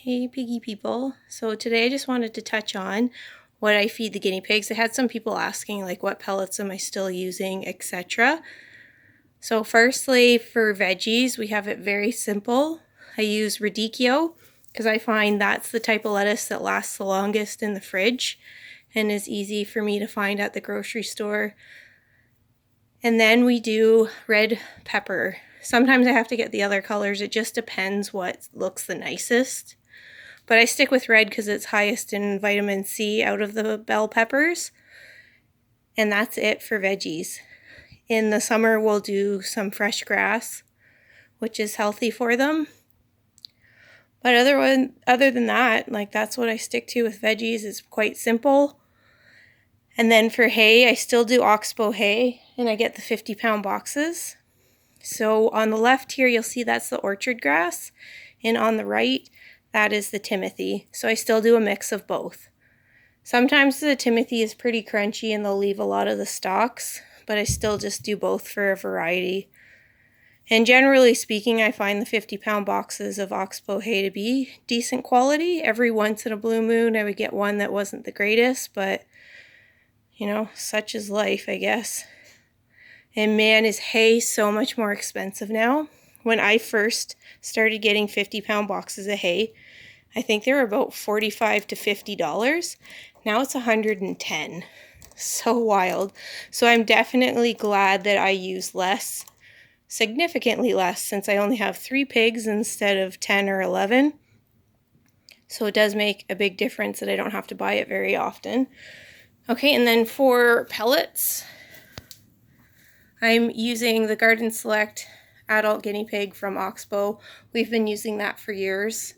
Hey piggy people. So today I just wanted to touch on what I feed the guinea pigs. I had some people asking like what pellets am I still using, etc. So firstly, for veggies, we have it very simple. I use radicchio because I find that's the type of lettuce that lasts the longest in the fridge and is easy for me to find at the grocery store. And then we do red pepper. Sometimes I have to get the other colors. It just depends what looks the nicest. But I stick with red because it's highest in vitamin C out of the bell peppers. And that's it for veggies. In the summer, we'll do some fresh grass, which is healthy for them. But other than that, like that's what I stick to with veggies. It's quite simple. And then for hay, I still do oxbow hay, and I get the 50-pound boxes. So on the left here, you'll see that's the orchard grass, and on the right, that is the Timothy. So I still do a mix of both. Sometimes the Timothy is pretty crunchy and they'll leave a lot of the stalks, but I still just do both for a variety. And generally speaking, I find the 50-pound boxes of oxbow hay to be decent quality. Every once in a blue moon, I would get one that wasn't the greatest, but you know, such is life, I guess. And man, is hay so much more expensive now. When I first started getting 50-pound boxes of hay, I think they were about $45 to $50. Now it's $110. So wild. So I'm definitely glad that I use less, significantly less, since I only have 3 pigs instead of 10 or 11. So it does make a big difference that I don't have to buy it very often. Okay, and then for pellets, I'm using the Garden Select adult guinea pig from Oxbow. We've been using that for years.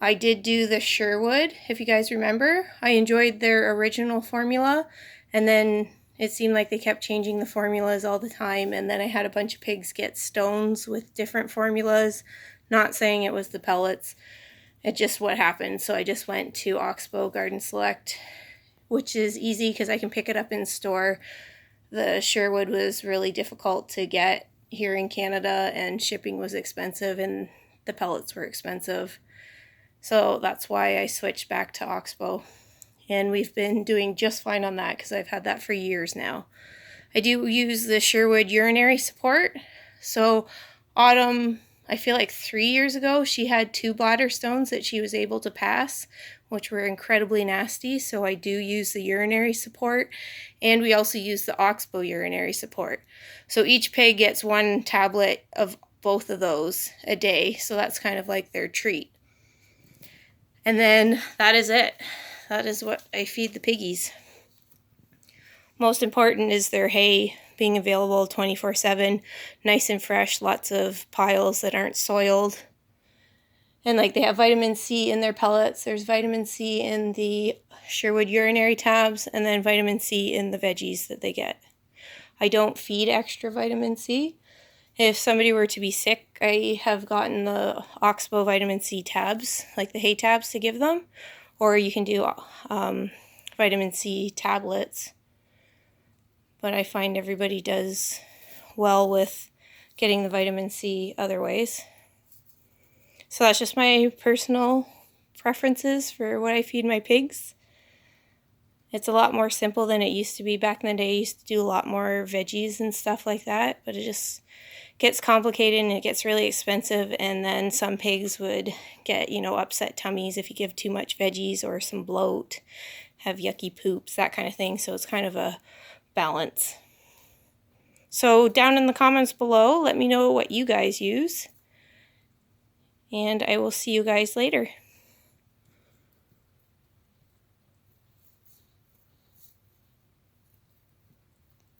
I did do the Sherwood, if you guys remember. I enjoyed their original formula, and then it seemed like they kept changing the formulas all the time, and then I had a bunch of pigs get stones with different formulas. Not saying it was the pellets, it's just what happened. So I just went to Oxbow Garden Select, which is easy because I can pick it up in store. The Sherwood was really difficult to get here in Canada, and shipping was expensive, and the pellets were expensive. So that's why I switched back to Oxbow. And we've been doing just fine on that because I've had that for years now. I do use the Sherwood urinary support. So Autumn, I feel like 3 years ago, she had 2 bladder stones that she was able to pass, which were incredibly nasty. So I do use the urinary support. And we also use the Oxbow urinary support. So each pig gets 1 tablet of both of those a day. So that's kind of like their treat. And then that is it. That is what I feed the piggies. Most important is their hay being available 24/7, nice and fresh, lots of piles that aren't soiled. And like they have vitamin C in their pellets. There's vitamin C in the Sherwood urinary tabs, and then vitamin C in the veggies that they get. I don't feed extra vitamin C. If somebody were to be sick, I have gotten the Oxbow vitamin C tabs, like the hay tabs, to give them. Or you can do vitamin C tablets. But I find everybody does well with getting the vitamin C other ways. So that's just my personal preferences for what I feed my pigs. It's a lot more simple than it used to be. Back in the day, I used to do a lot more veggies and stuff like that, but it just gets complicated and it gets really expensive, and then some pigs would get, upset tummies if you give too much veggies, or some bloat, have yucky poops, that kind of thing. So it's kind of a balance. So down in the comments below, let me know what you guys use, and I will see you guys later.